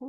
バ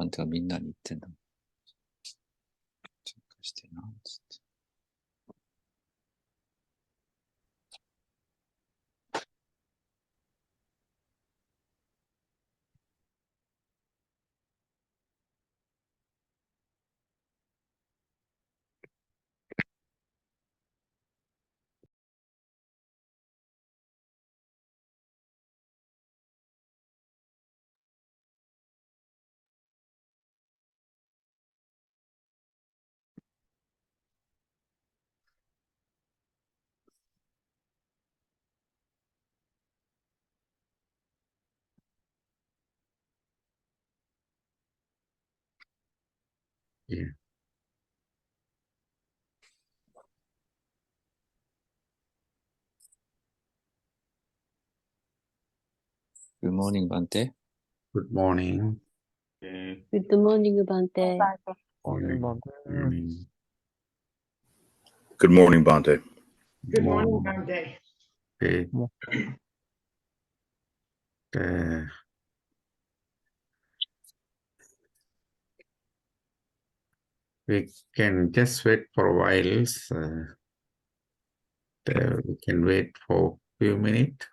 ンテはみんなに言ってんだ。チェックしてな、つって。Yeah. Good morning, Bante. Good morning. Good morning, Bante. Morning. Morning. Good morning, Bante. Good morning, Bante. Okay. We can just wait for a while. We can wait for a few minutes.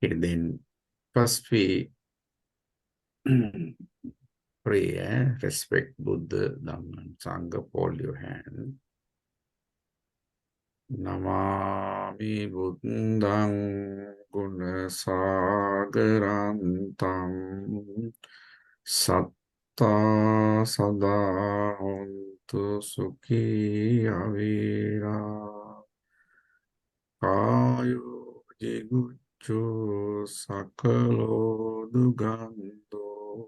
Okay, then first we pray, respect Buddha, Dhamma, and Sangha. Hold your hand. Namami Buddhang Gunasagarantam Satta Sada Hontu Sukhi Avira Kayo Jigucchu Sakalo Dugando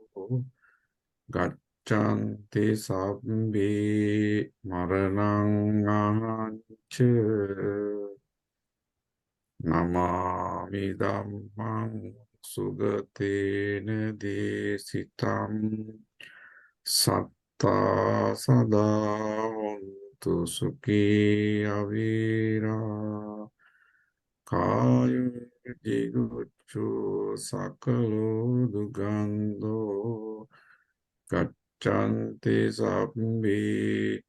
Gaccanti Sabbi Maranang Ahanche Namami Dhammang Sugatena Desitam Satta Sada Hontu Sukhi Avira Kayo Jigucchu Sakalo Dugando Gaccanti Sabbi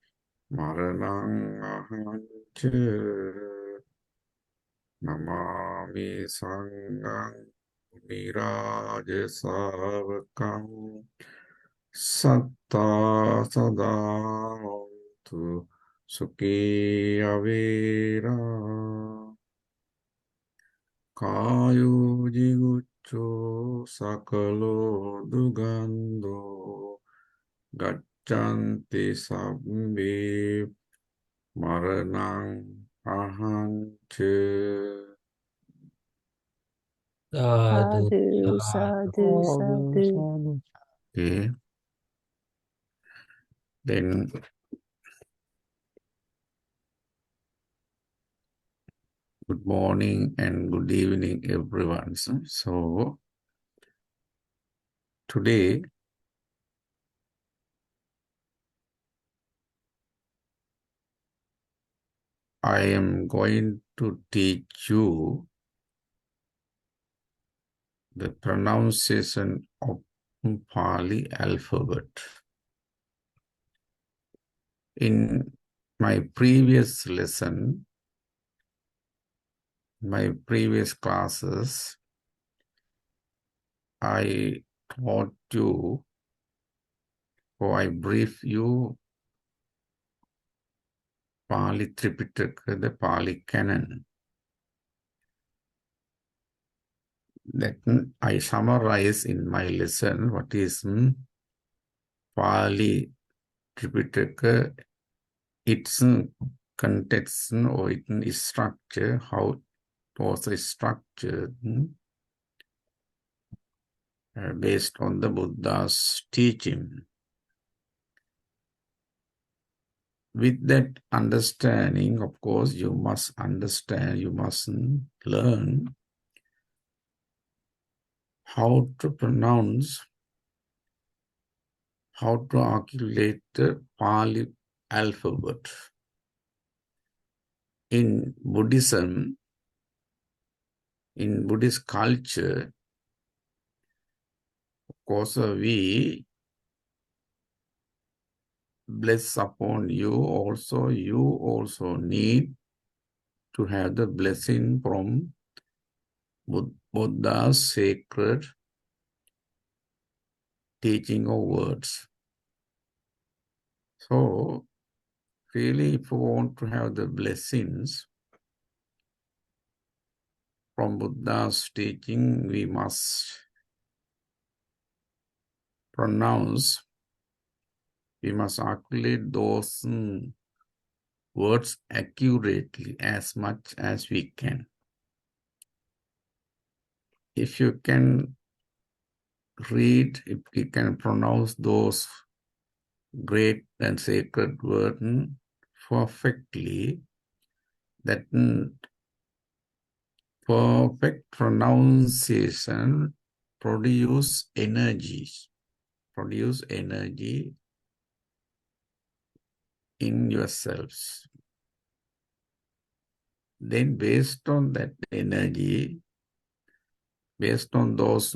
Maranang Ahanche Namami Sanghang Miraja Savakam Satta Sada Hontu Sukhi Avira Kayo Jiguccho Sakalo Dugando Gaccanti Sabbi Maranang Ahanche. Sadhu, sadhu, sadhu. Okay. Then good morning and good evening, everyone. So Today, I am going to teach you the pronunciation of Pali alphabet. In my previous lesson, my previous classes, I taught you, or I briefed you, Pali Tripitaka, the Pali canon. Then I summarize in my lesson what is Pali Tripitaka, its context or its structure, how it was structured based on the Buddha's teaching. With that understanding, of course, you must understand, you must learn how to pronounce, how to articulate the Pali alphabet. In Buddhism, in Buddhist culture, of course, we bless upon you also, you also need to have the blessing from Buddha's sacred teaching or words. So, really, if you want to have the blessings from Buddha's teaching, we must pronounce, we must articulate those words accurately as much as we can. If you can read, if you can pronounce those great and sacred words perfectly, that perfect pronunciation produce energy in yourselves. Then based on that energy, based on those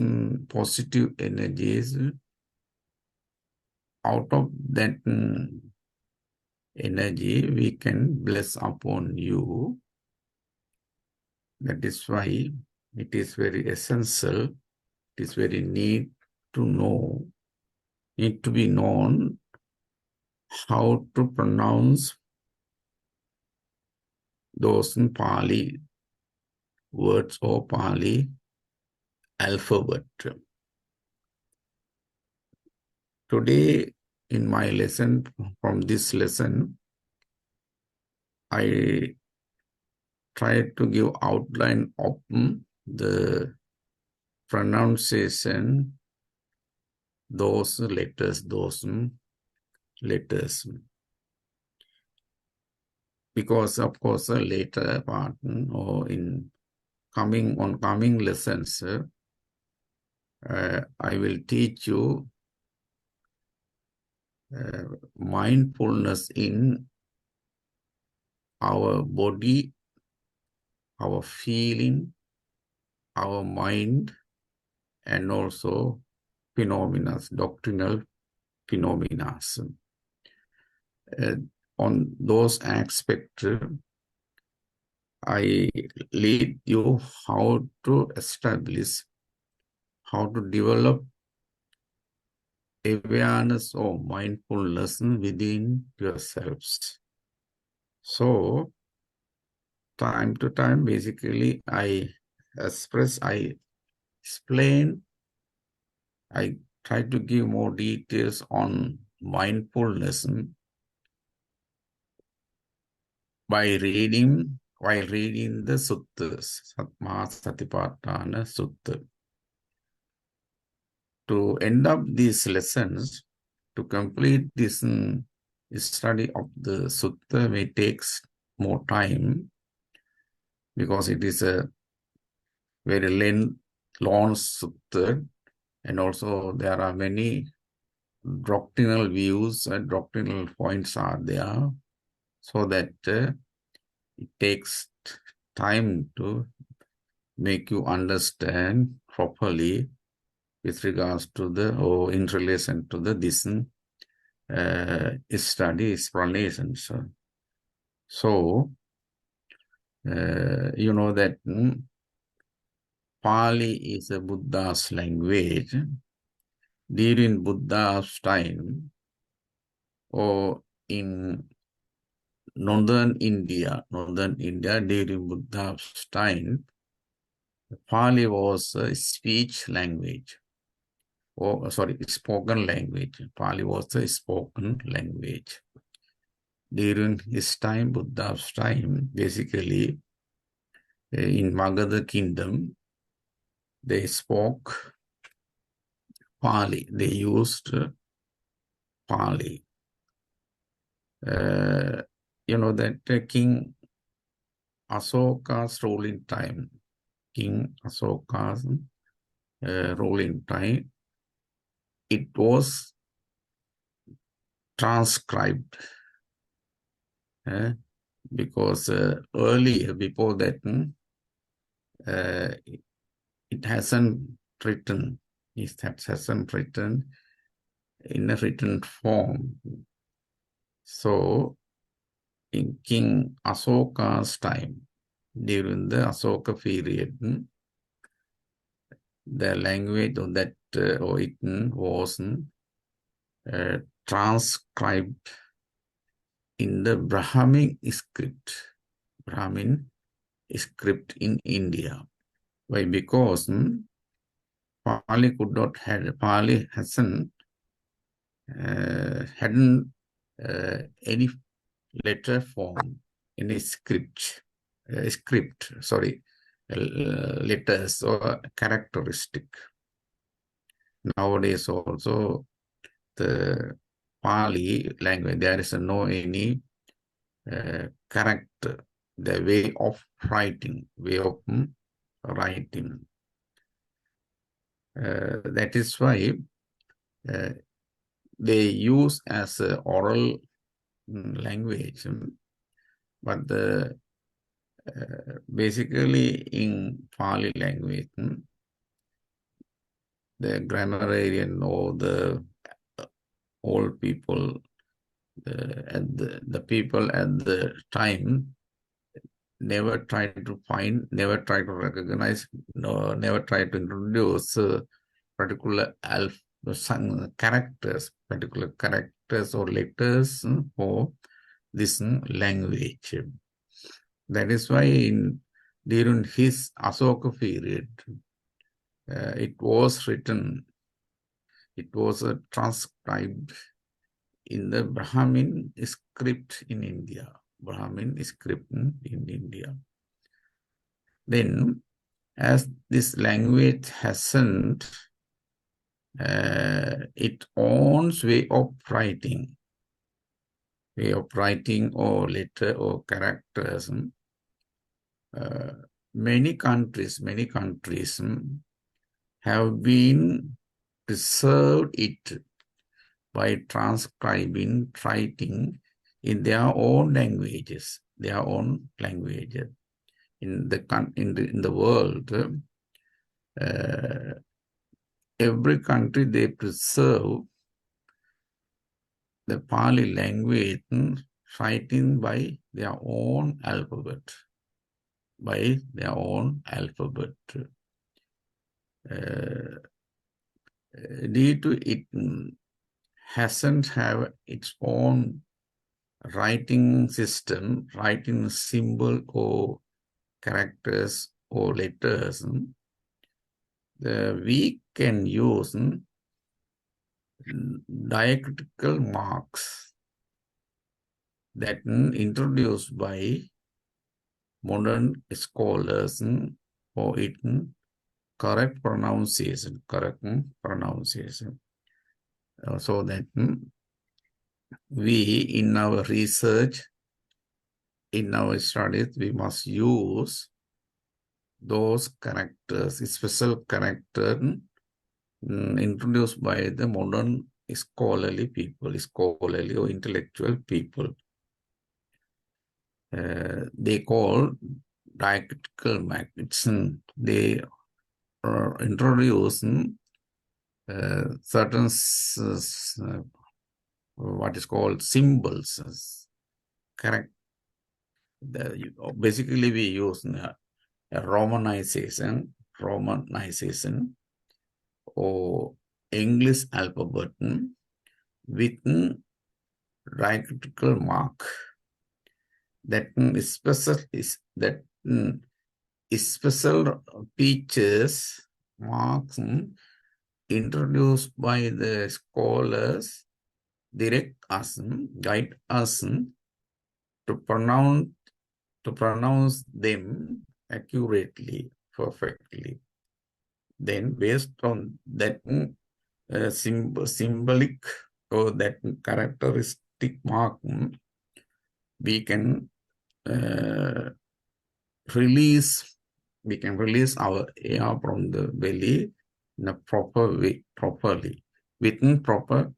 positive energies, out of that energy, we can bless upon you. That is why it is very essential, it is very need to be known how to pronounce those Pali words or Pali alphabet. Today, in my lesson, from this lesson, I try to give outline of the pronunciation, those letters. Because of course, a later part or in coming lessons, I will teach you mindfulness in our body, our feeling, our mind, and also phenomena, doctrinal phenomena. On those aspects, I lead you how to establish, how to develop awareness or mindfulness within yourselves. So, time to time, basically, I express, I explain, I try to give more details on mindfulness while reading the Suttas, Satipattana Sutta. To end up these lessons, to complete this study of the Sutta may take more time because it is a very long Sutta And also there are many doctrinal views and doctrinal points are there, so that it takes time to make you understand properly with regards to the, or in relation to the this study explanations. So, you know that Pali is a Buddha's language. During Buddha's time, or in northern India during Buddha's time, Pali was a speech language. Spoken language. Pali was a spoken language. During his time, Buddha's time, basically in Magadha kingdom, they spoke Pali. They used Pali. You know that King Asoka's ruling time, King Asoka's ruling time, it was transcribed because earlier, before that, it hasn't written. It hasn't written in a written form. So, in King Asoka's time, during the Asoka period, the language of that was transcribed in the Brahmin script in India. Why? Because Pali hadn't any letter form, any letters or characteristic. Nowadays also, the Pali language, there is no any character, the way of writing. That is why they use as an oral language, but basically in Pali language, the grammarian or the old people, the people at the time, never tried to recognize, never tried to introduce particular particular characters or letters for this language. That is why during his Asoka period, it was written, it was transcribed in the Brahmin script in India. Then, as this language hasn't its own way of writing or letter or characters, many countries have been preserved it by writing in their own languages, in the world. Every country, they preserve the Pali language writing by their own alphabet. Due to it hasn't have its own writing system, writing symbol or characters or letters, we can use diacritical marks that introduced by modern scholars for it correct pronunciation. So that we, in our research, in our studies, we must use those characters, special character introduced by the modern scholarly people, scholarly or intellectual people. They call diacritical marks. They introduce certain what is called symbols. Correct. Basically, we use a romanization or English alphabet with diacritical mark. That special features marks introduced by the scholars direct us, guide us to pronounce them accurately, perfectly. Then, based on that symbolic or that characteristic mark, we can release our air from the belly in a proper way, properly, within proper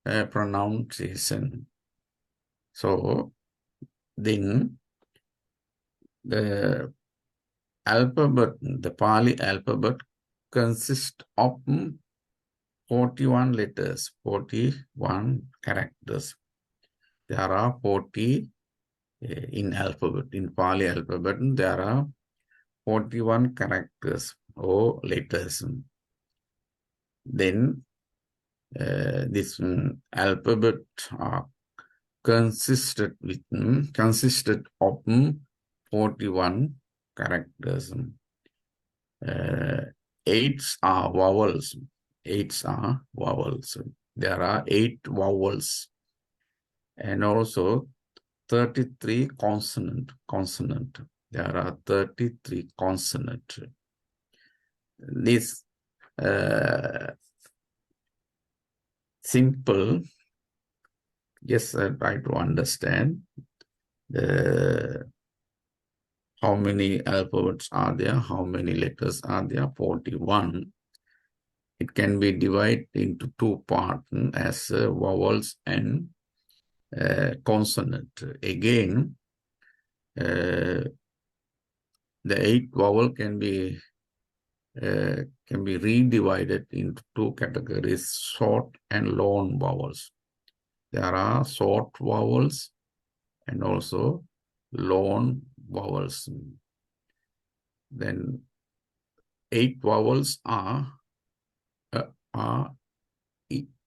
pronunciation. So then the alphabet, the Pali alphabet consists of 41 letters, 41 characters. There are 40 in Pali alphabet, there are 41 characters or letters. Then this alphabet consisted of 41 characters. 8 are vowels. There are 8 vowels. And also 33 consonant. There are 33 consonant. This simple, yes, I try to understand how many alphabets are there, how many letters are there, 41. It can be divided into 2 parts as vowels and consonant. Again, the 8 vowel can be redivided into 2 categories, short and long vowels. There are short vowels and also long vowels. Then 8 vowels are A,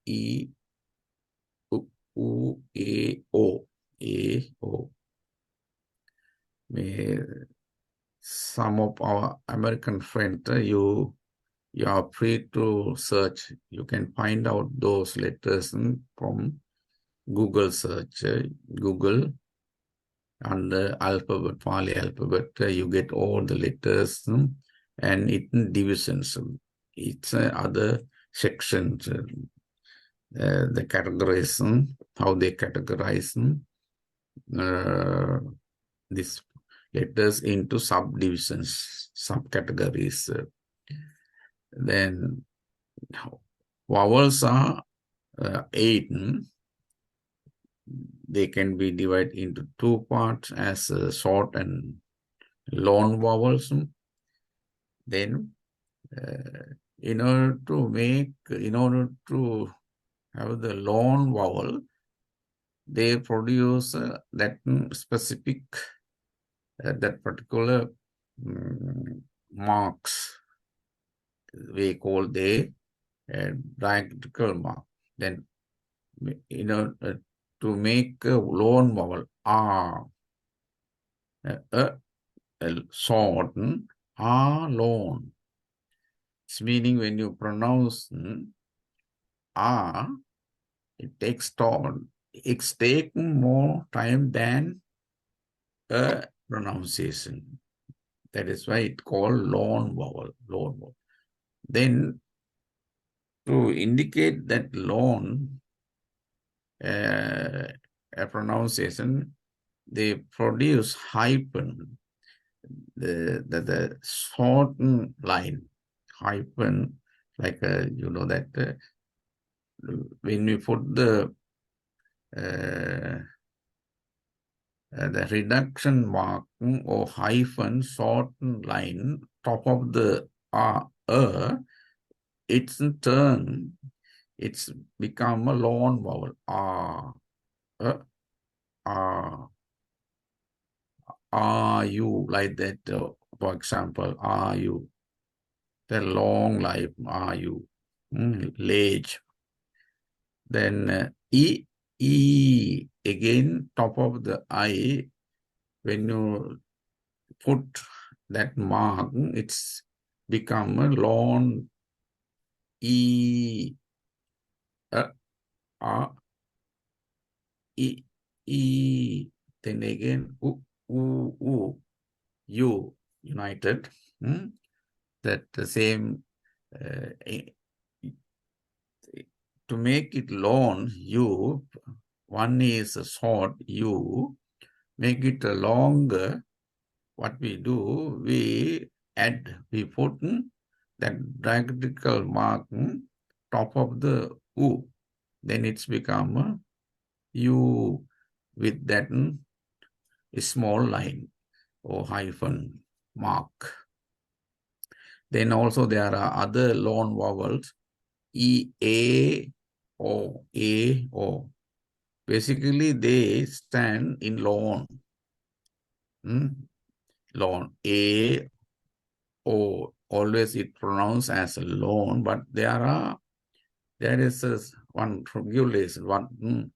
E, U, A, O. Some of our American friends, you are free to search. You can find out those letters from Google search. Google and the alphabet, Pali alphabet, you get all the letters and it divisions. It's other sections. The categorization, how they categorize these letters into subdivisions, subcategories. Then vowels are 8. They can be divided into 2 parts as short and long vowels. Then in order to have the long vowel, they produce that specific, that particular marks. We call the diacritical mark. Then, to make a long vowel, R, short, R long. It's meaning when you pronounce R, it takes time. It's taking more time than a pronunciation. That is why it's called long vowel. Then, to indicate that long a pronunciation, they produce hyphen, the short line, hyphen Like, you know that when we put the reduction mark or hyphen shorten line top of the it's in turn, it's become a long vowel. Are you, like that, for example, are you, the long life, are you, lage. Then E, again, top of the I, when you put that mark, it's become a long E, E, then again, U, united, that the same, to make it long, U, one is a short U, make it a longer, what we do, we put that diacritical mark top of the U, then it's become a U with that small line or hyphen mark. Then also there are other long vowels, E, A, O, A, O. Basically, they stand in long. Long. A, O. Always it pronounced as a long, but there is one regulation, one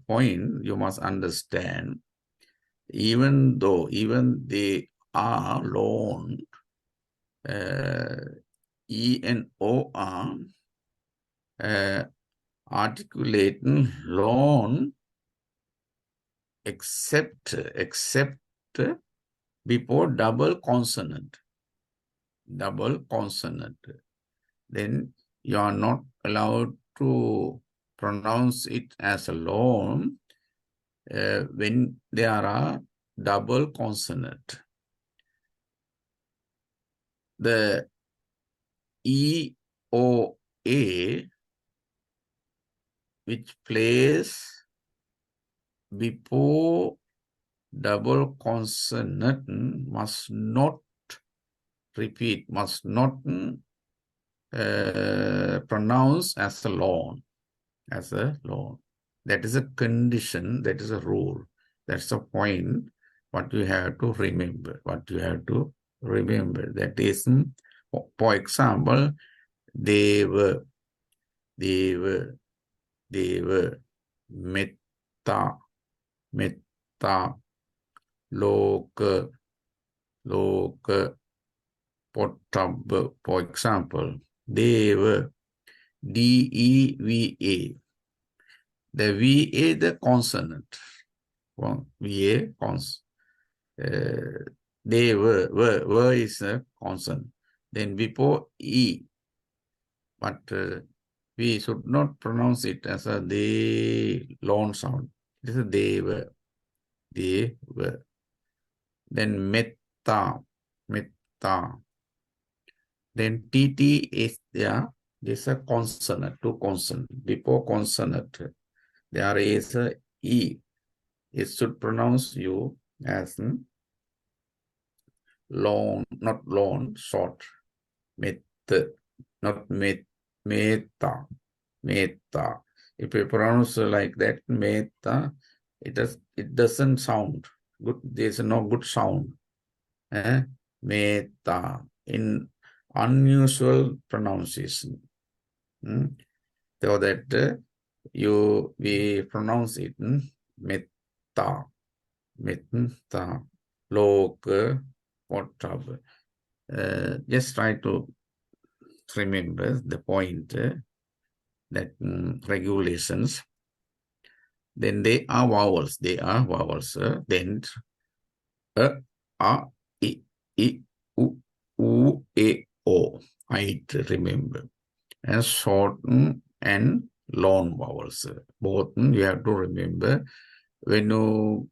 point you must understand. Even they are long, E and O are articulating long except before double consonant. Double consonant. Then you are not allowed to pronounce it as a long when there are double consonant. The E, O, A, which plays before double consonant, must not repeat, must not pronounce as a long. That is a condition, that is a rule. That's a point what you have to remember. That is, for example, they were, metta, loka, pottab, for example, they were, D-E-V-A. The V-A, the consonant. V-A, consonant. They were is a consonant. Then before E, but we should not pronounce it as a they long sound. It is a they were. Then metta. Then TT is there. This is a consonant, two consonant. Before consonant, there is a E. It should pronounce you as long, not long, short. Metta, not metta. If you pronounce like that, metta, it doesn't sound good. There's no good sound. Metta, in unusual pronunciation. So that we pronounce it metta, loka, pottab. Just try to remember the point that regulations. Then they are vowels. Then a, I, u, e, o. I remember. And short and long vowels. Both you have to remember. When you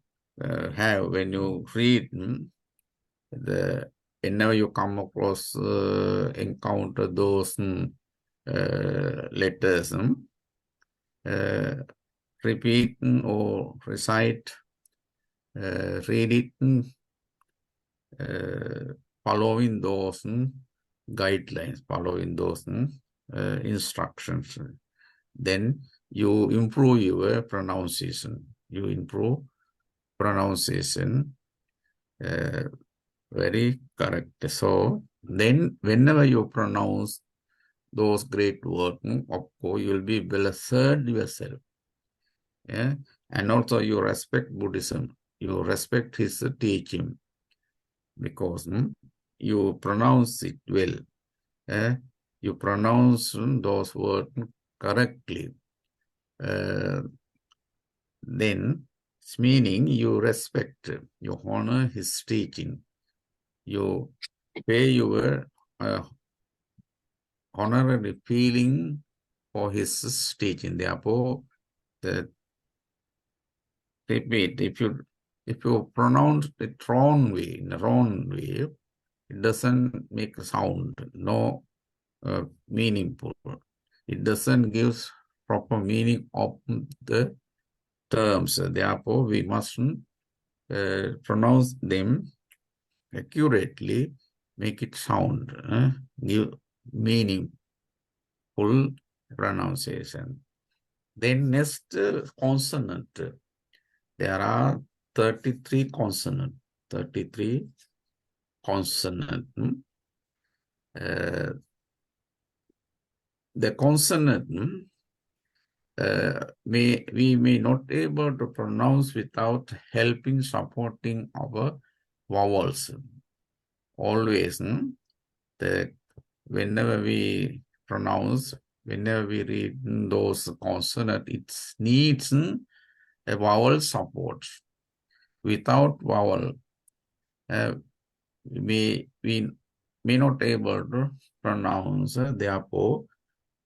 read the whenever you come across, encounter those letters, repeat or recite, read it, following those guidelines, following those instructions. Then you improve your pronunciation. You improve pronunciation. Very correct. So then whenever you pronounce those great words, of course, you will be well assured yourself. Yeah? And also you respect Buddhism. You respect his teaching because you pronounce it well. You pronounce those words correctly. Then it's meaning you respect, you honor his teaching. You pay your honorary feeling for his teaching. Therefore, repeat, if you pronounce it wrong way, in the wrong way, it doesn't make a sound, no meaningful. It doesn't give proper meaning of the terms. Therefore, we mustn't pronounce them accurately, make it sound, give meaningful pronunciation. Then next consonant. There are 33 consonants. 33 consonant. The consonant we may not able to pronounce without helping, supporting our vowels. Always, whenever we pronounce, whenever we read those consonants, it needs a vowel support. Without vowel, we may not able to pronounce. Therefore,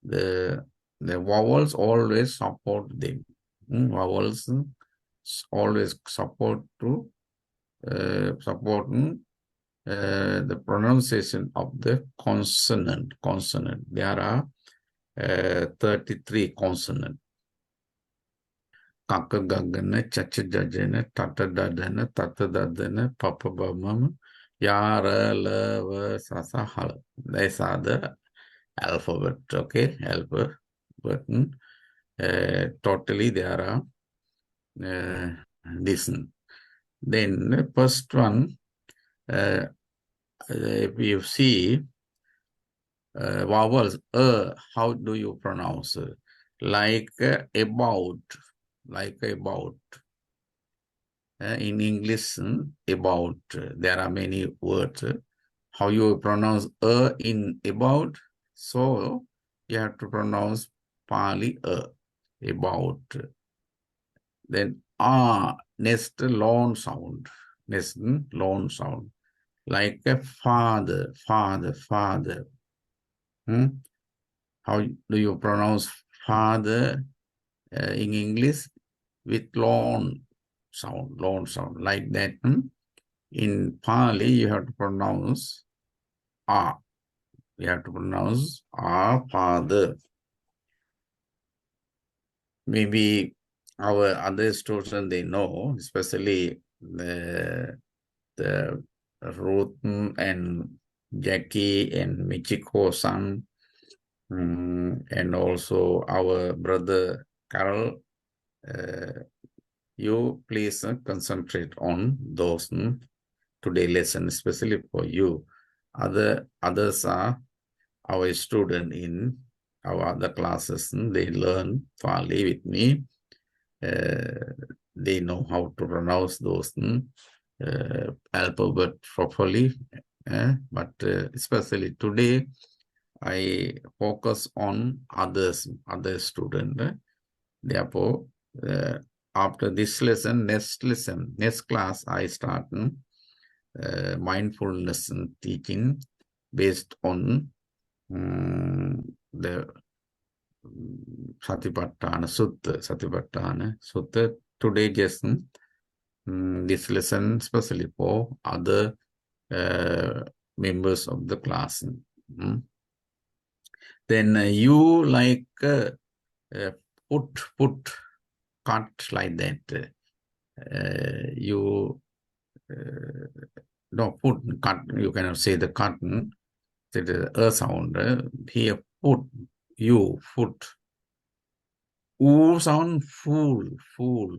the vowels always support them. Vowels always support to the pronunciation of the consonant. There are 33 consonants. Kakagagana, chachajajana, tatadadana, tatadadana, papabamama, yara, lava, sasahala. These are the alphabet, okay? Alphabet. Totally there are this. Then the first one, if you see vowels, how do you pronounce? Like about. In English, about. There are many words. How you pronounce in about? So you have to pronounce Pali about. Then next long sound. Like a father. How do you pronounce father in English? With long sound, like that. In Pali, you have to pronounce You have to pronounce father. Maybe our other students, they know, especially the Ruth and Jackie and Michiko-san, and also our brother Carol. You please concentrate on those today lesson, especially for you. Others are our student in our other classes. They learn Pali with me. They know how to pronounce those alphabet properly. But especially today, I focus on other students. Therefore, after this lesson, next class, I start mindfulness teaching based on the Satipattana, Sutta. Today, just this lesson, especially for other members of the class. Then you like put, cut like that. You no put, cut, you cannot say the cotton, it is a sound. Here put, you, foot. Oo sound, fool, fool,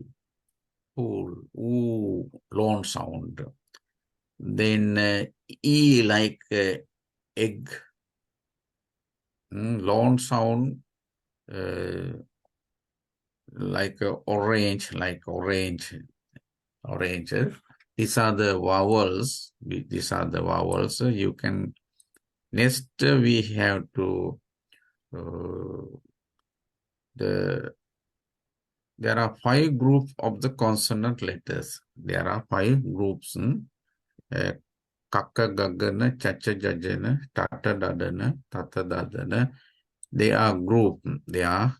fool, oo, long sound. Then E like egg, long sound, like orange, orange. These are the vowels. You can, next we have to, there are 5 groups of the consonant letters. There are 5 groups. Kakka, gaggana, chacha, jajana, tata, dadana, tata, dadana. They are group. The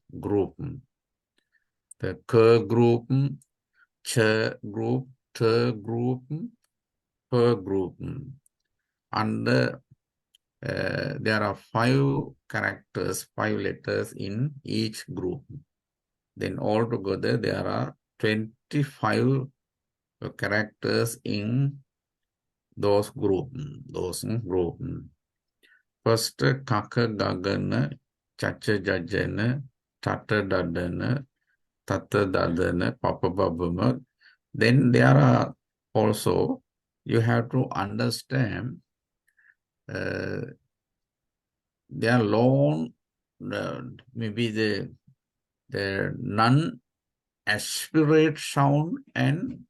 K group, Ch group, T group, P group. And there are 5 characters, 5 letters in each group. Then altogether there are 25 characters in those group. First, Kaka, Gagana, Chacha, Jajana, Tata, Dadana, Tata, Dadana, Papa, Babama. Then there are also, you have to understand, there are long, maybe the non-aspirate sound and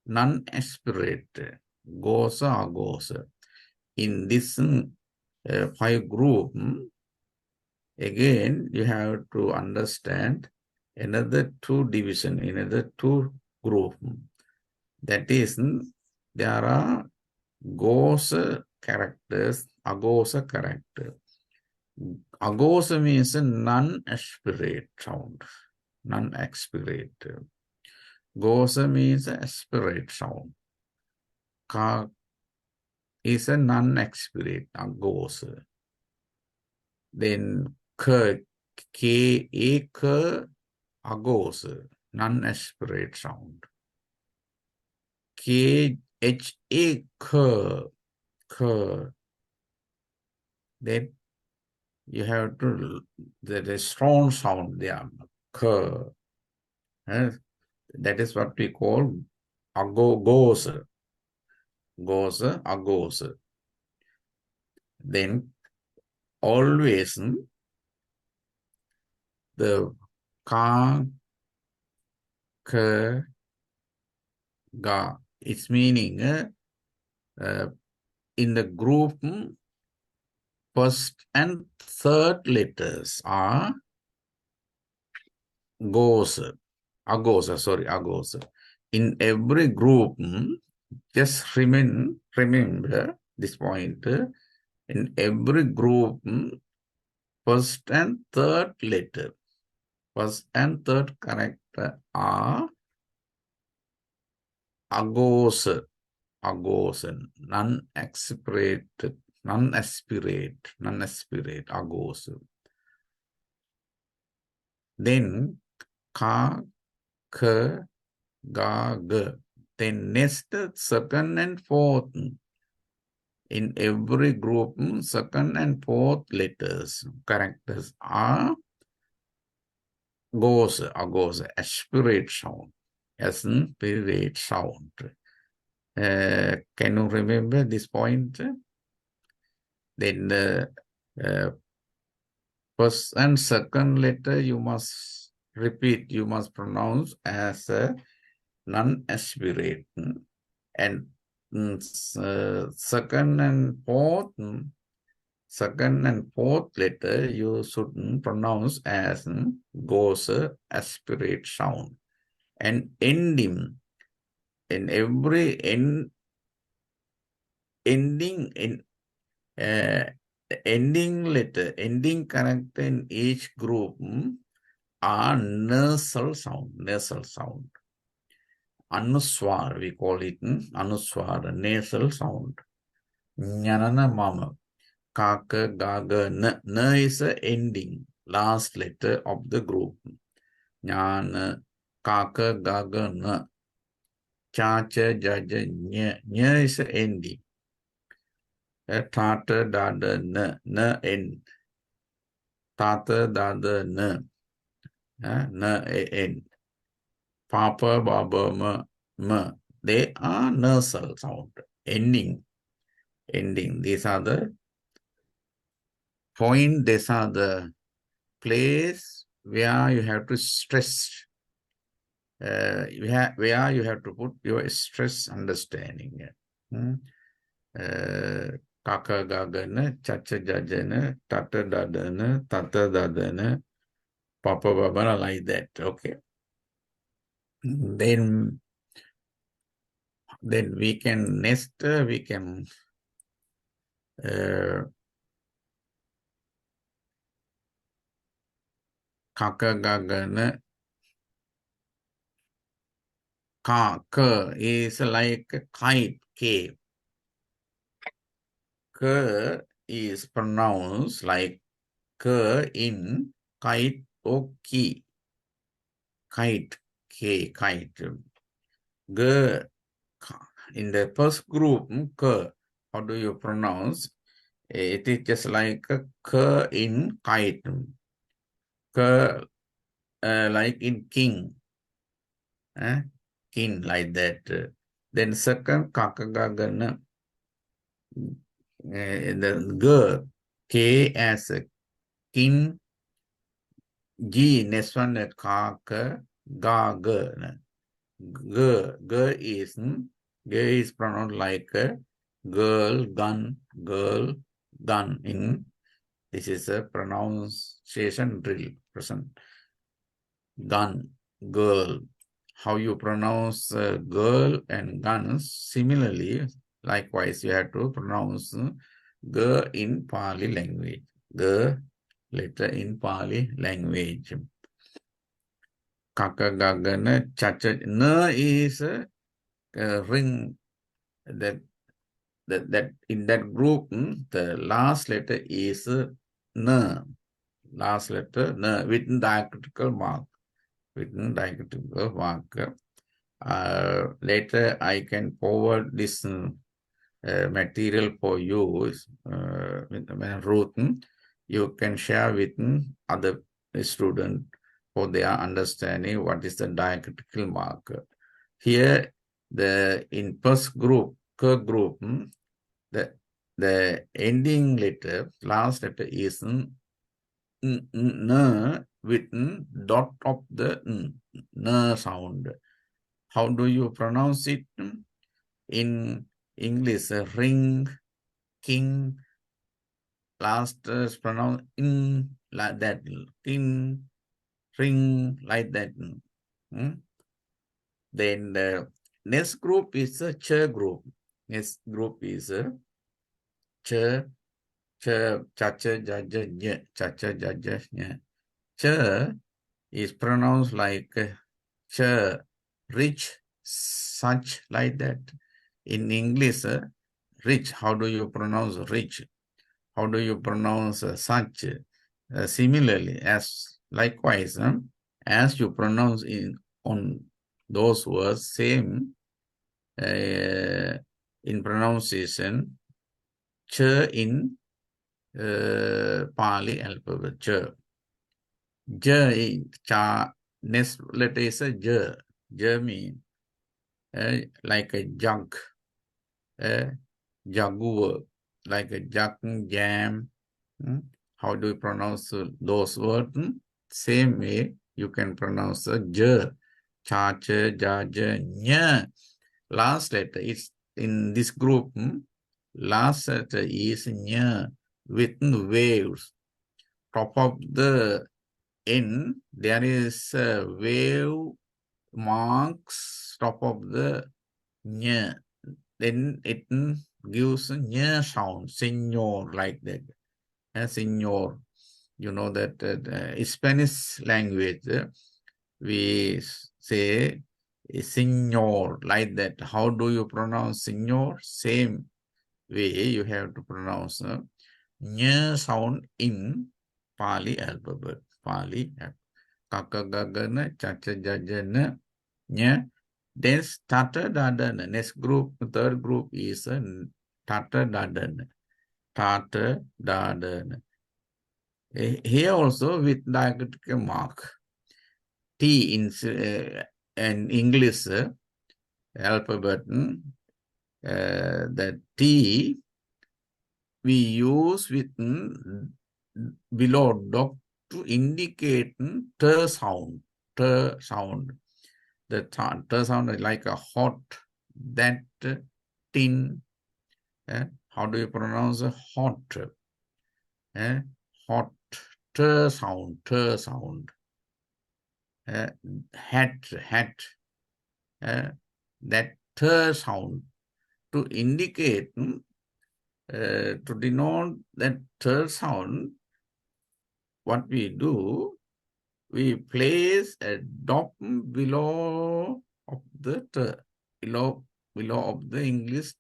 non-aspirate, gosa, agosa. In this 5 group, again, you have to understand another 2 division, another 2 group. That is, there are gosa characters, agosa character. Agosa means a non-aspirate sound, non-aspirate. Gosa means aspirate sound. Ka is a non-aspirate, agosa. Then k, agosa, non-aspirate sound. K, then you have to, the strong sound there, k. That is what we call agosa, agosa. Then always the ka, ka, ga, its meaning in the group, first and third letters are agosa. In every group, just remember this point. In every group, first and third letter, first and third character are agosa, non-aspirate, agosa. Then ka, ka, ga, ga. Then next, second and fourth. In every group, second and fourth letters, characters are agosa, aspirate sound. Aspirate sound. Can you remember this point? Then first and second letter you must repeat, you must pronounce as a non-aspirate. And second and fourth letter you should pronounce as gosa, aspirate sound. And ending, in every ending letter, ending character in each group are nasal sound. Anuswar, we call it anuswar, nasal sound. Nyanana mama. Kaka, gaga, n. N is the ending, last letter of the group. Nyana, kaka, gaga, n. Chacha, jaja, nya. Nya is the ending. Tata, dada, n. N, end. Tata, dada, n. N, end. Papa, baba, ma. They are nasal sound. Ending. These are the point. These are the place where you have to stress. Where you have to put your stress understanding. Kaka gagana, chacha jajana, tata dadana, tata dadana, papa babana, like that. Okay. Then we can next we can kaka gagana. Ka is like kite, K. K is pronounced like K in kite or key. Kite, K, kite. G, in the first group, K, how do you pronounce? It is just like K in kite. K, like in king. King, like that. Then second, kakagagana. The G, K as a king. G, next one, kaka, gaga. G is pronounced like girl, gun. In this is a pronunciation drill. Present gun, girl. How you pronounce girl and guns? Similarly, likewise, you have to pronounce G in Pali language. G letter in Pali language. Kaka gagana chacha. Na is a ring. That in that group, the last letter is na. Last letter na with diacritical mark. Later I can forward this material for you. Ruth, you can share with other students for their understanding what is the diacritical mark. Here, in first group, K group, the ending letter, last letter is n with dot of the n sound. How do you pronounce it? In English, ring, king, last is pronounced in, like that. In, ring, like that. Then the next group is a ch group. Next group is a ch, chacha, jaja, nye, chacha, jaja, nye. Ch is pronounced like ch, rich, such, like that. In English, rich, how do you pronounce rich? How do you pronounce such? Similarly, as likewise, as you pronounce on those words, same in pronunciation, ch in Pali alphabet, ch. J, cha, next letter is a j. J means like a jug, jaguar, like a jug, jam. How do you pronounce those words? Same way you can pronounce j, cha, cha, ja, ja, nya. Last letter is in this group. Last letter is nya with waves. Top of the N, there is a wave marks top of the nya. Then it gives a nya sound, señor, like that. Señor, you know that Spanish language, we say señor, like that. How do you pronounce señor? Same way you have to pronounce ñ sound in Pali alphabet. Pali alphabet. Kakagagana, chachajajana, ñ. Then tata dadana. Next group, third group is tata dadana. Tata dadana. Here also with diacritical mark. T in English alphabet, the T we use with below dot to indicate t sound. T sound. The t sound is like a hot, that, tin. How do you pronounce hot? Hot, t sound, t sound. Hat, that t sound to indicate, to denote that t sound. What we do, we place a dot below of the t, below of the English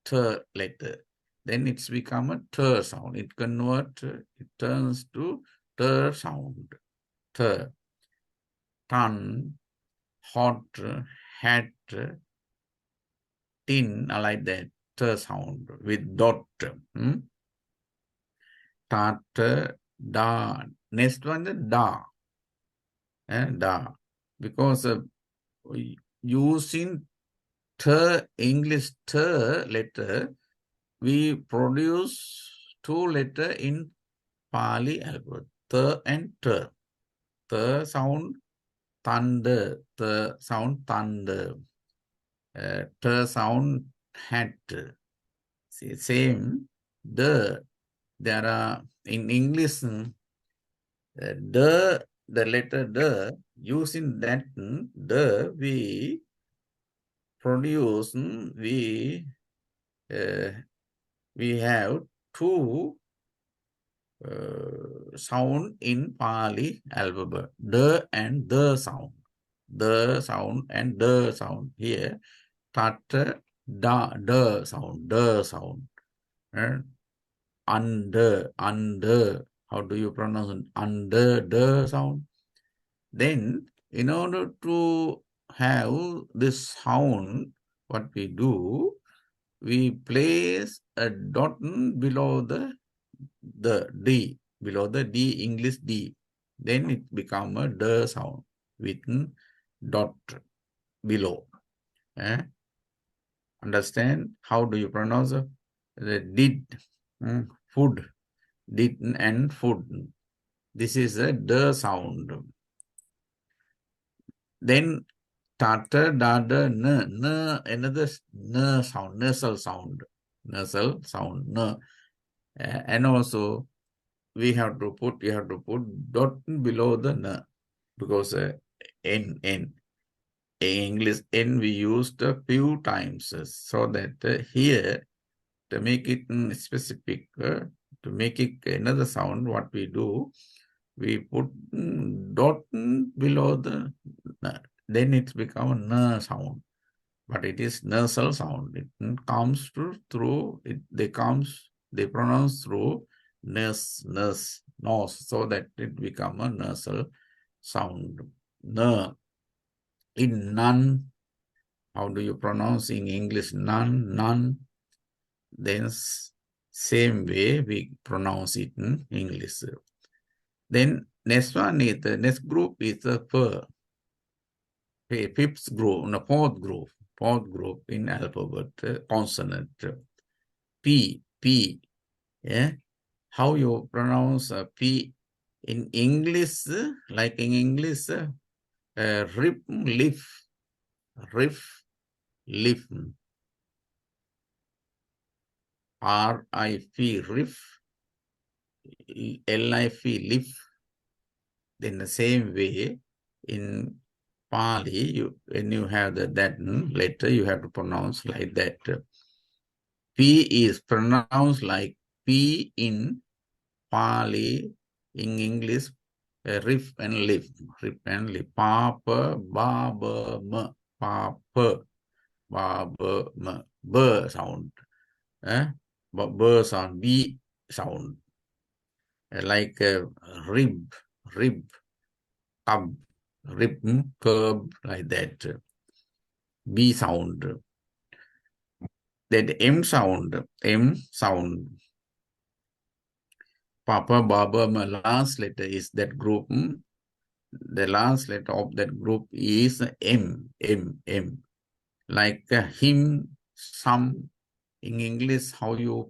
t letter. Then it's become a t sound. It turns to t sound. T. Ton, hot, hat, tin, like that. T sound with dot. Tat, da. Next one, the da. Da. Because using t, English t letter, we produce two letters in Pali alphabet. T and t. T sound thunder. T sound thunder. T sound hat. See, same. The. There are in English, the letter the, using that the, we produce, we have two sound in Pali alphabet, the and the sound. The sound and the sound. Here, tata, da, the sound. And under, how do you pronounce it? Under the sound. Then, in order to have this sound, what we do, we place a dot below the D, below the D, English D. Then it becomes a the sound with dot below. Understand? How do you pronounce the did, food, did and food. This is a the sound. Then tata, dada, n, another n sound, nasal sound, n. And also you have to put dot below the n, because n. In English, n we used a few times, so that here, to make it specific, to make it another sound, what we do, we put dot below the, then it's become a n sound. But it is nasal sound. It comes through, they pronounce through nose, so that it become a nasal sound. N. In none, how do you pronounce in English? None. Then same way we pronounce it in English. Then next one is the next group is the fifth group, no, fourth group in alphabet, consonant. P. Yeah. How you pronounce P in English? Like in English, rip, leaf, leaf. R-I-F, riff, L-I-F, leaf. Then the same way in Pali, when you have that letter, you have to pronounce like that. P is pronounced like P in Pali, in English, riff and leaf. Papa, baba, papa, baba, b sound. B sound, B sound, like rib, cub, rib, curb, like that. B sound. Then M sound, Papa, Baba, my last letter is that group. The last letter of that group is M. Like him, some. In English, how do you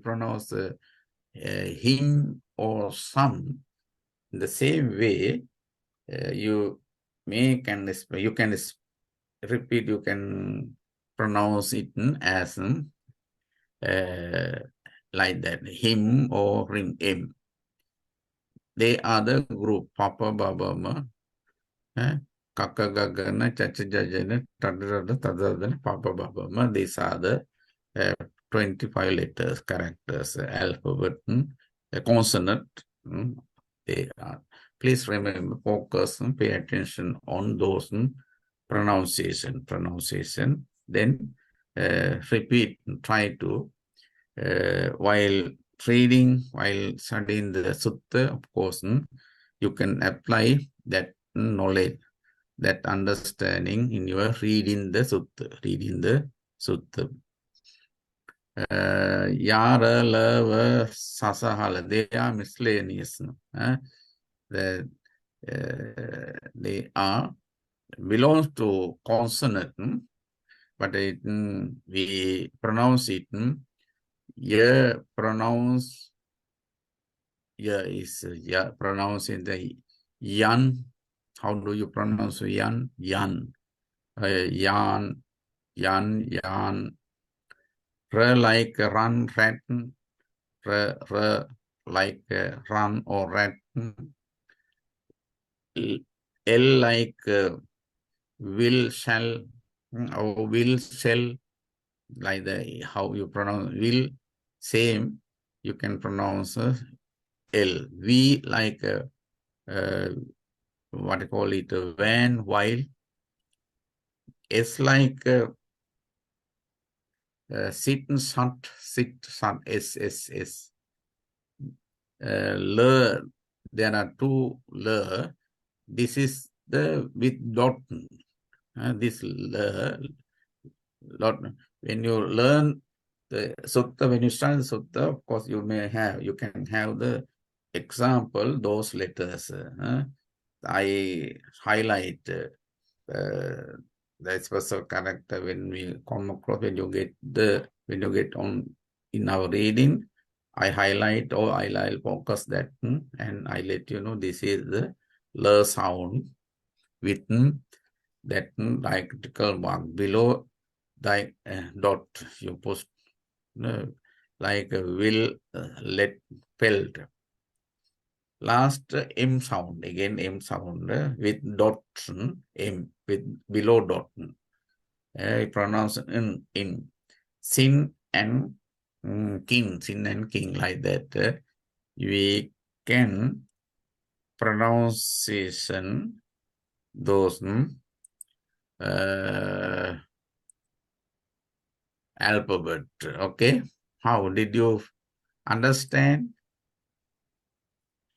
pronounce him or some? In the same way, you can repeat, you can pronounce it as like that, him or him. They are the group, Papa, Baba, Ma, Kaka, Gagana, Chacha, Jajana, Tadada, Tadada, Papa, Baba, Ma. These are the 25 letters, characters, alphabet, the consonant. They are. Please remember, focus and pay attention on those pronunciation. Then repeat, try to, while reading, while studying the Sutta, of course, you can apply that knowledge, that understanding in your reading the Sutta. Yara, lava, sasahala, they are miscellaneous. They are belongs to consonant, but we pronounce it. Yeah, pronounce. Yeah, is pronounce in the yan. How do you pronounce yan? Yan. Yan. R like run, rat. R like run or rat. L like will, shall, or will, shall, like the how you pronounce will, same, you can pronounce L. V like what you call it, when, while. S like sit and sit, S. L, there are two L. This is the with dot. This dot. When you learn the Sutta, when you start the Sutta, of course, you can have the example, those letters. I highlight the special character when we come across, when you get on in our reading, I highlight or I'll focus that, and I let you know this is the L sound with that diacritical mark below the dot. You post like will, let, felt. Last M sound, again M sound with dot, M with below dot. Pronounce in sin and king, like that. We can pronunciation those alphabet. Okay, how did you understand?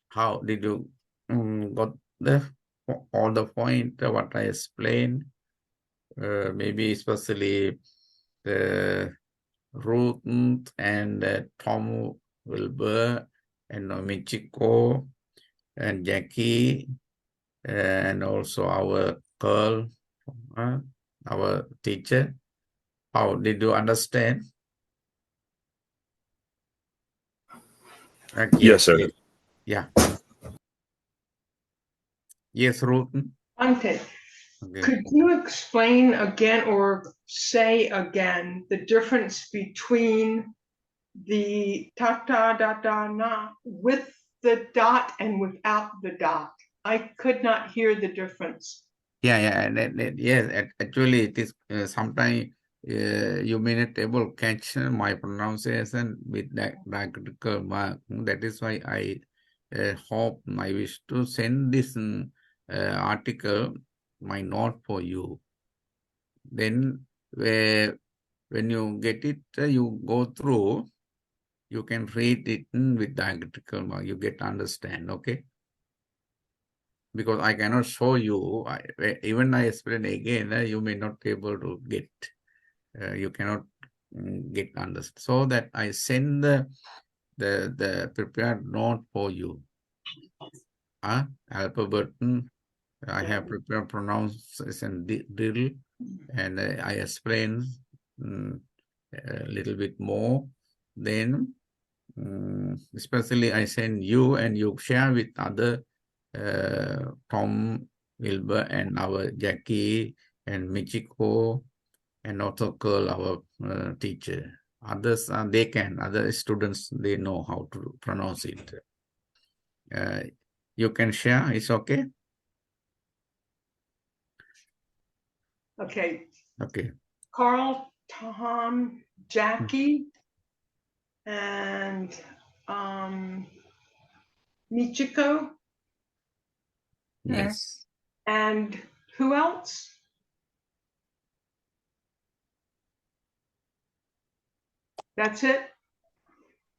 How did you got all the point what I explained? Maybe especially Ruth and Tom Wilbur and Michiko and Jackie and also our girl, our teacher. How did you understand? Yes, sir. Yeah. Yes, Ruth. Ante, Okay. could you explain again or say again the difference between the ta-ta-da-da-na with the dot and without the dot? I could not hear the difference. Yeah. Yes, actually, it is sometimes you may not able to catch my pronunciation with that diacritical mark. That is why I hope, I wish to send this article, my note for you. Then when you get it, you go through you can read it with diacritical mark. You get understand, okay? Because I cannot show you. Even I explain again, you may not be able to get. You cannot get understand. So that I send the prepared note for you. Alphabet. I have prepared pronunciation drill, and I explain a little bit more. Then, especially I send you, and you share with other Tom, Wilbur, and our Jackie, and Michiko, and also Curl, our teacher. Others, they can, other students, they know how to pronounce it. You can share, it's okay? Okay. Okay. Carl, Tom, Jackie, and Michiko, Yes. and who else? That's it?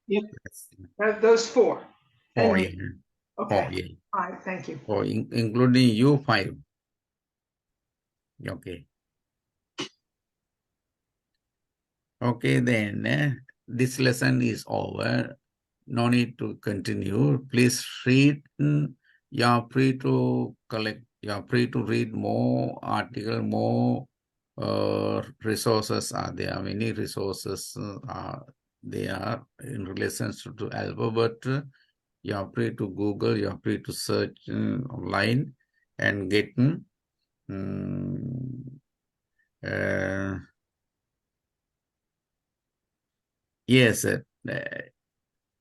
Yep. Those four. Oh, And- yeah. Okay. Oh, yeah. All right, thank you. Oh, including you 5. Okay. Okay, then this lesson is over. No need to continue. Please read. You are free to collect. You are free to read more article, more resources are there. Many resources are there in relation to alphabet. You are free to Google. You are free to search online and get. Yes,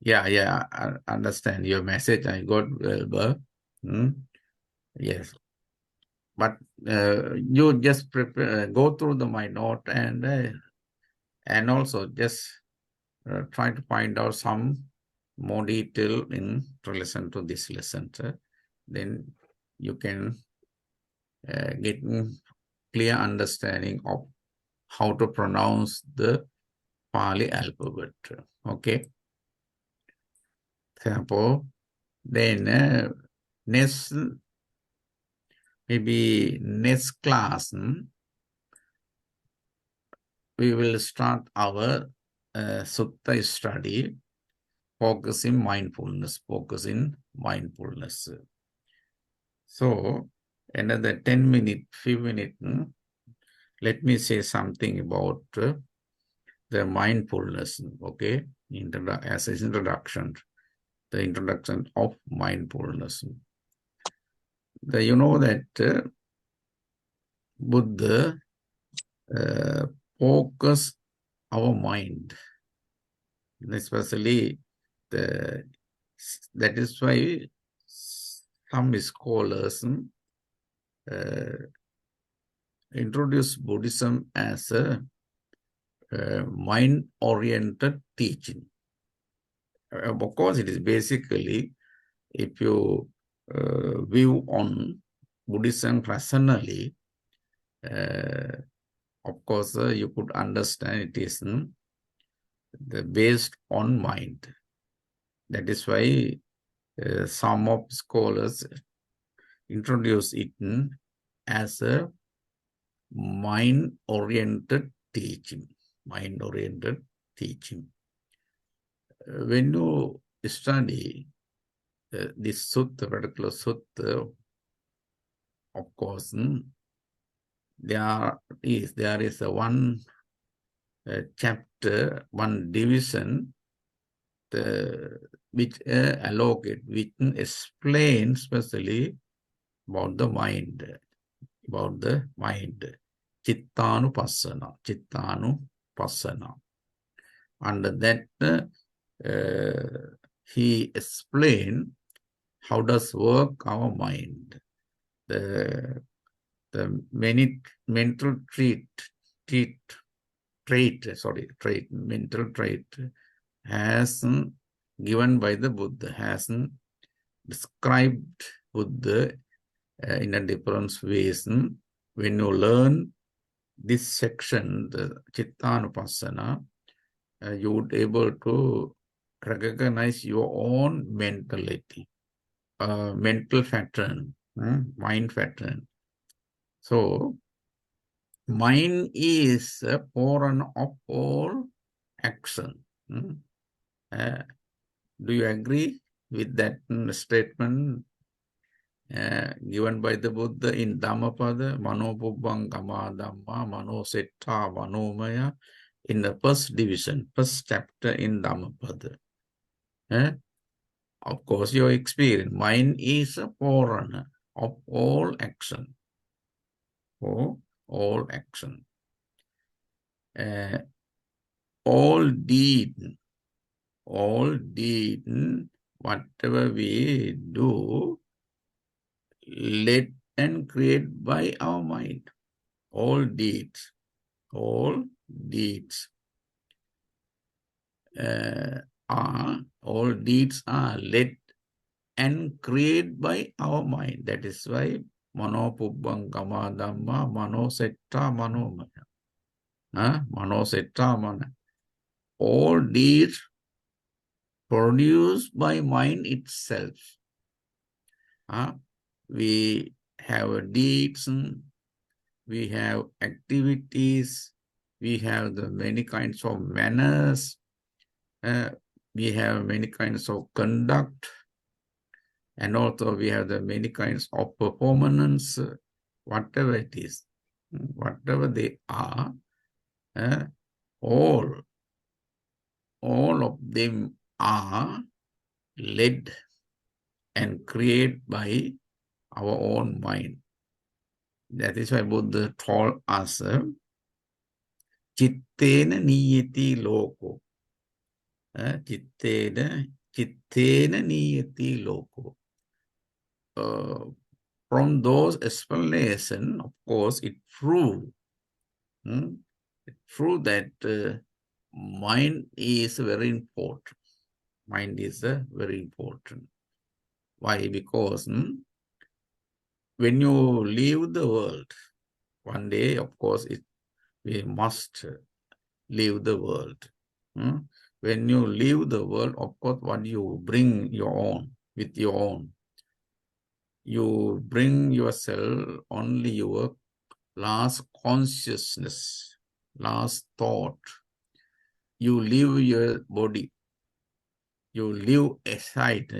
yeah, I understand your message. I got Wilbur. Yes, but you just prepare, go through my note and also just try to find out some more detail in relation to this lesson. Then you can get clear understanding of how to pronounce the Pali alphabet. Okay. Example. Then next, maybe next class, we will start our Sutta study, focusing mindfulness. So, another 10 minutes, 5 minutes, let me say something about the mindfulness, okay? As an introduction, the introduction of mindfulness. You know that Buddha focus our mind, especially that is why some scholars introduce Buddhism as a mind-oriented teaching. Of course, it is basically, if you view on Buddhism rationally, of course, you could understand it is based on mind. That is why some of scholars introduce it as a mind-oriented teaching. Mind-oriented teaching. When you study this sutta, particular sutta, of course, there is a one chapter, one division, which allocate, which explains especially about the mind, Chittanupassana. Under that, he explained how does work our mind. The many mental mental trait has given by the Buddha, has described Buddha in a different ways. When you learn this section, the Chittanupassana, you would able to recognize your own mentality, mental pattern, mind pattern. So, mind is a forerunner of all action. Do you agree with that statement given by the Buddha in Dhammapada, Manopubbang Kama Dhamma, Manosetta Manomaya, in the first division, first chapter in Dhammapada? Of course, your experience. Mind is a forerunner of all action. For all action. All deed, whatever we do, led and created by our mind. All deeds are led and created by our mind. That is why Manopubbang Kama Dhamma, Manosetta Manomaya. Manosetta Mana. All deeds produced by mind itself. We have deeds, we have activities, we have the many kinds of manners, we have many kinds of conduct, and also we have the many kinds of performance, whatever it is, whatever they are, all of them are led and created by our own mind. That is why Buddha told us, Chittena niyati loko. Chittena niyati loko. From those explanations, of course, it proved that mind is very important. Mind is very important. Why? Because when you leave the world, one day, of course, we must leave the world. When you leave the world, of course, what you bring your own, with your own. You bring yourself only your last consciousness, last thought. You leave your body. You leave aside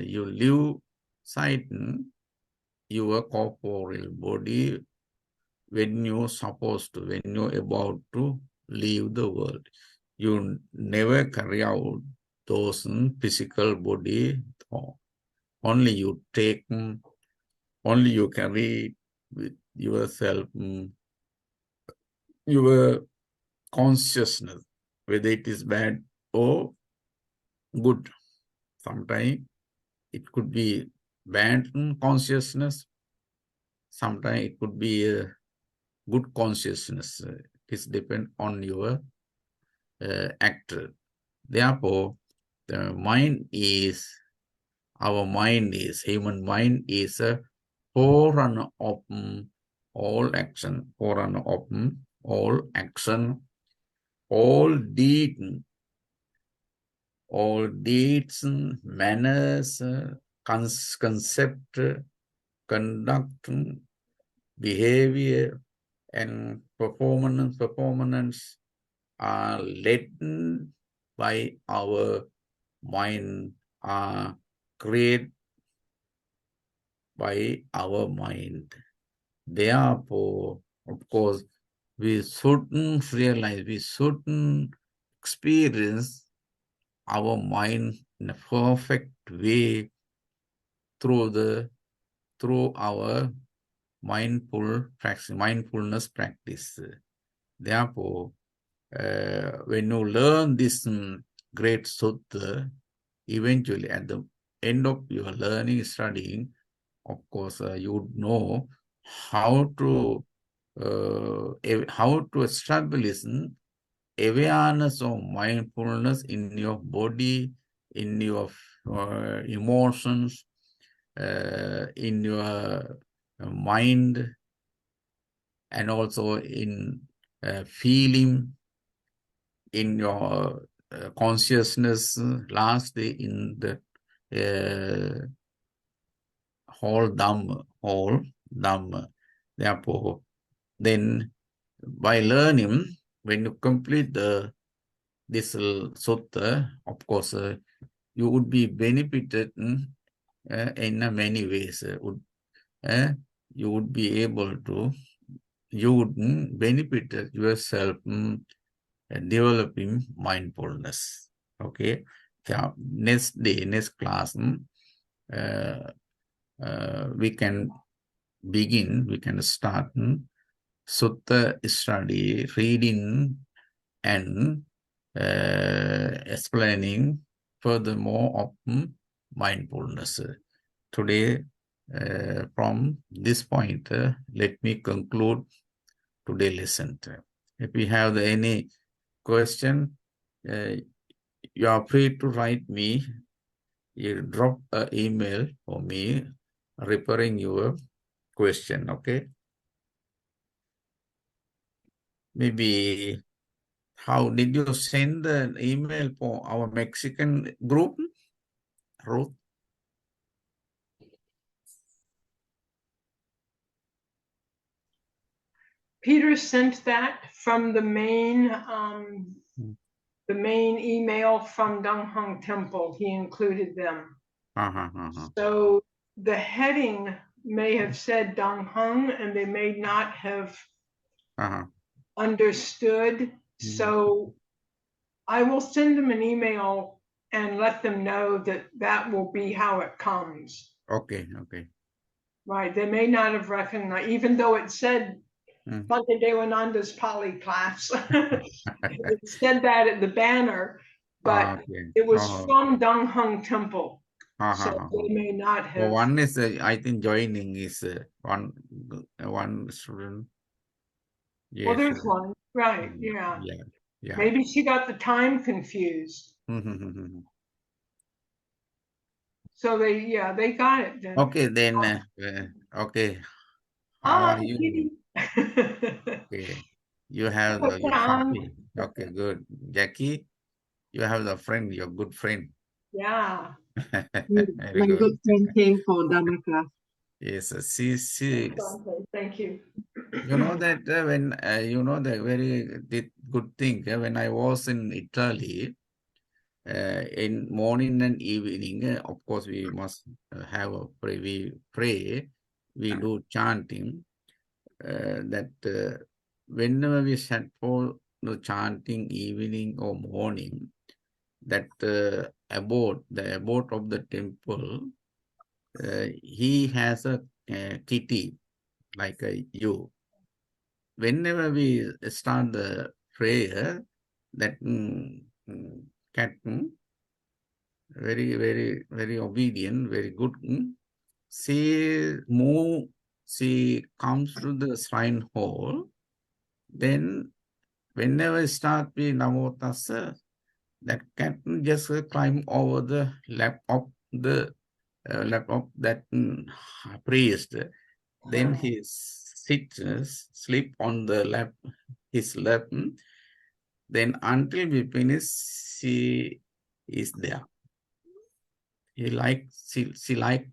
your corporeal body when you're about to leave the world. You never carry out those physical body thought. Only you carry with yourself your consciousness, whether it is bad or good. Sometimes it could be bad consciousness. Sometimes it could be a good consciousness. It depends on your actor. Therefore, human mind is a forerunner of all action, all deeds, manners, concept, conduct, behavior, and performance are led by our mind, are created by our mind. Therefore, of course, we shouldn't realize, we shouldn't experience our mind in a perfect way through our mindfulness practice. Therefore, when you learn this great sutta, eventually at the end of your learning, studying, of course, you would know how to establish awareness of mindfulness in your body, in your emotions, in your mind, and also in feeling, in your consciousness last in the whole Dhamma. Therefore, then by learning, when you complete this sutta, of course, you would be benefited in many ways. You would be able to, you would benefit yourself developing mindfulness. Okay. Yeah. Next day, next class, we can start sutta study, reading and explaining furthermore of mindfulness. Today, from this point, let me conclude today's lesson. If you have any question, you are free to write me. You drop an email for me referring your question, okay? Maybe how did you send the email for our Mexican group, Ruth? Peter sent that from the main email from Donghong Temple. He included them. So the heading may have said Dongheng and they may not have understood. So I will send them an email and let them know that that will be how it comes. Okay. Right. They may not have recognized, even though it said Bhante Devananda's Pali class. It said that at the banner, but it was from Dongheng Temple. So they may not have. Well, one is, I think, joining is one student. Yes. Well, there's one. Right. Yeah. Maybe she got the time confused. So they got it then. Okay, then, okay. How are you? Okay. You have your family. Okay, good. Jackie, you have the friend, your good friend. Yeah. Very My good. good friend came for Dharma class. Yes, she. Thank you. You know that when you know the very good thing when I was in Italy, in morning and evening, of course we must have a pray. We pray, we do chanting. That whenever we sat for the chanting evening or morning, that the abode of the temple, he has a kitty like you. Whenever we start the prayer, that cat, very obedient, very good. She comes to the shrine hall. Then whenever we start with Namo Tassa, that cat just climb over the lap of the that priest. Then he sleep on the lap, his lap. Then until we finish, she is there. She like to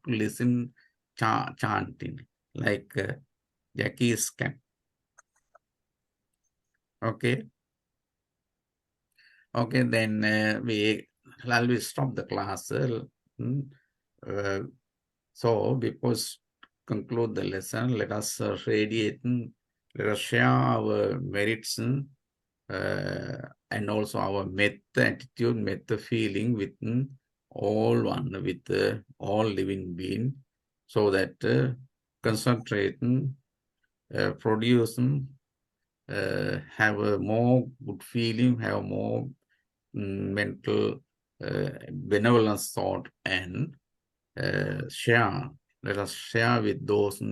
listen chanting like Jackie's cat. Okay. Okay, then we stop the class. So before conclude the lesson, let us radiate, let us share our merits and also our metta attitude, metta feeling with all one, with all living being, so that concentrate, produce, have a more good feeling, have more mental benevolence thought, and share. Let us share with those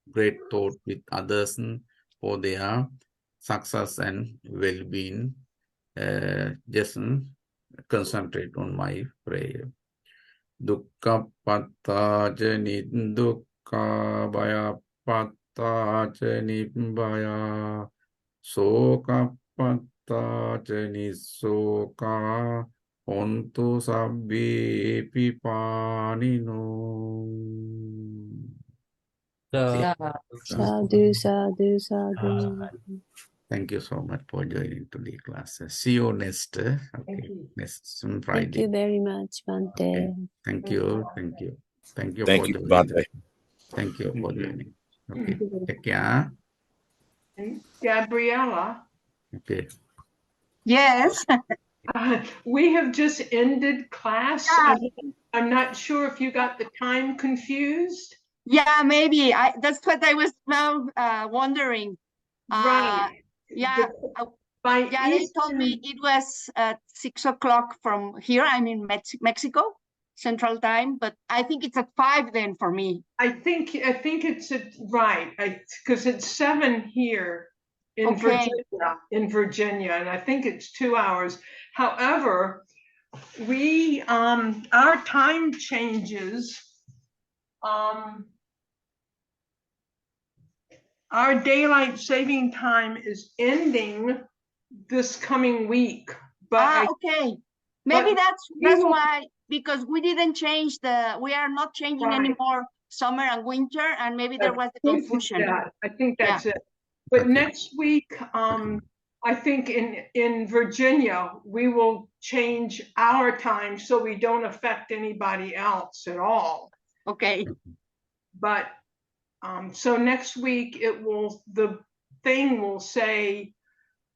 great thought with others for their success and well-being. Just concentrate on my prayer. Dukkha patta jani dukkha bhaya patta jani bhaya soka patta Atta Janisoka Onto Sabbi Epipanino. Sadhu, sadhu, sadhu. Thank you so much for joining today's class. See you next you. next Thank Friday. you very much, Okay. Bante. Thank you. Thank you. Thank you Thank for you, joining. Bante. Thank you for joining. Okay. Take care. And Gabriella, Okay. Yes. we have just ended class. Yeah. I'm not sure if you got the time confused. Yeah, maybe. That's what I was now wondering. Right. Yeah. By Yeah, they told me Eastern, it was at 6 o'clock from here. I'm in Mexico, Central Time, but I think it's at 5 then for me. I think it's right. Because it's 7 here in Okay. Virginia, and I think it's 2 hours. However, we our time changes. Our daylight saving time is ending this coming week, but Okay. Maybe but that's why, because we didn't change we are not changing Right. anymore summer and winter, and maybe there was the confusion. I think that's it. But Okay. next week, I think in Virginia, we will change our time so we don't affect anybody else at all. Okay. But so next week the thing will say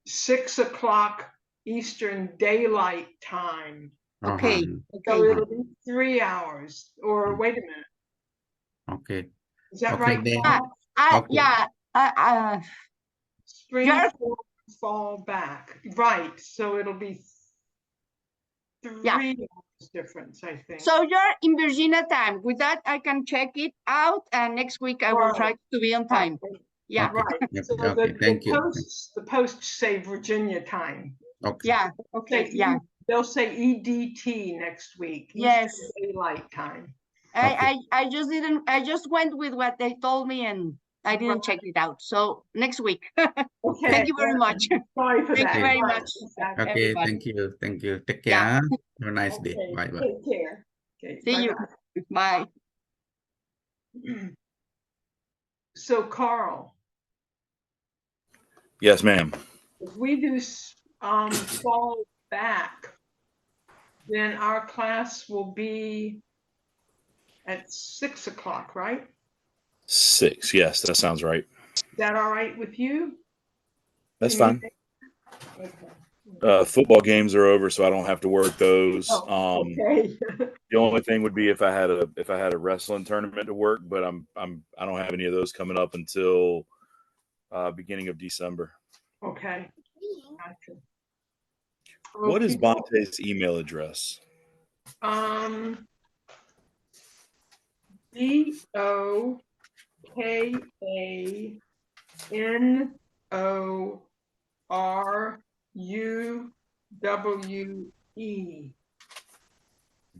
6 o'clock Eastern Daylight Time. Okay. So it'll be 3 hours. Or wait a minute, Okay. is that Okay, right? then. Paul? Okay. Yeah. Spring, You're- fall back. Right. So it'll be 3 hours difference, I think. So you're in Virginia time. With that, I can check it out, and next week I will try to be on time. Yeah. Okay. Right. Okay. So Okay. Thank you. the posts say Virginia time. Okay. Yeah. Okay. Yeah. They'll say EDT next week. Yes. Eastern Daylight Time. I just didn't. I just went with what they told me, and I didn't check it out. So next week. Okay. Thank you very much. Sorry for Thank that. you very Right, much. exactly. Okay. everybody. Thank you. Thank you. Take Yeah. care. Have a nice day. Okay, Bye bye. take care. Okay, See you. bye-bye. Bye. So Carl, Yes, ma'am. if we do fall back, then our class will be at 6 o'clock, right? 6. Yes, that sounds right. Is that all right with you? That's Can you fine. make- Okay. Football games are over, so I don't have to work those. Oh, okay. The only thing would be if I had a wrestling tournament to work, but I don't have any of those coming up until beginning of December. Okay. Gotcha. What is Okay. Bonte's email address? DOKANORUWE.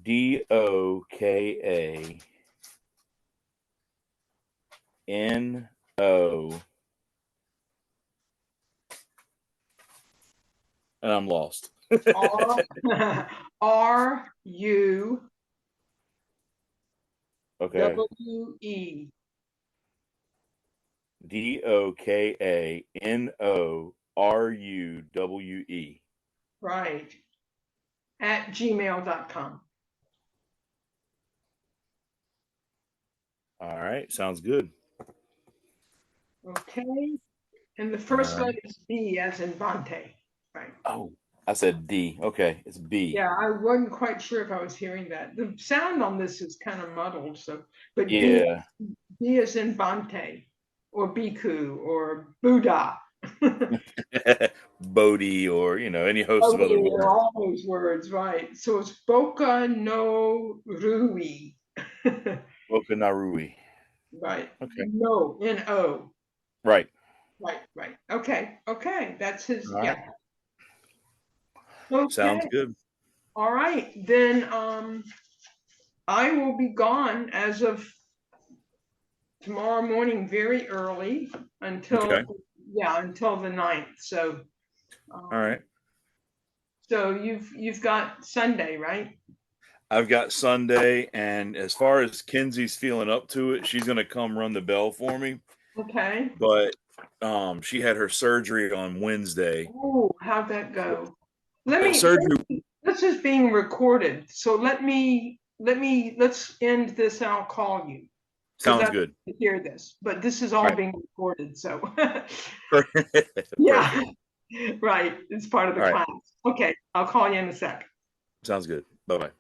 DOKANO. And I'm lost. RUWE. Okay. DOKANORUWE. Right. At gmail.com. All right. Sounds good. Okay. And the first letter is B as in Bante. Right. Oh, I said D. Okay. It's B. Yeah, I wasn't quite sure if I was hearing that. The sound on this is kind of muddled, so but Yeah. B is in Bante or Bhikkhu or Buddha. Bodhi, or any host of other Okay, words. all those words, right. So it's Boka no Rui. Bokanarui. Right. Okay. No, N-O. Right. Right. Okay. That's his, All right. yeah. Okay. Sounds good. All right. Then I will be gone as of tomorrow morning very early until Okay. until the 9th. So All right. So you've got Sunday, right? I've got Sunday, and as far as Kenzie's feeling up to it, she's gonna come run the bell for me. Okay. But she had her surgery on Wednesday. Oh, how'd that go? Surgery. This is being recorded, so let's end this and I'll call you. Sounds good. To hear this, but this is all Right. being recorded, so Yeah. right. It's part of the class. Okay, I'll call you in a sec. Sounds good. Bye-bye.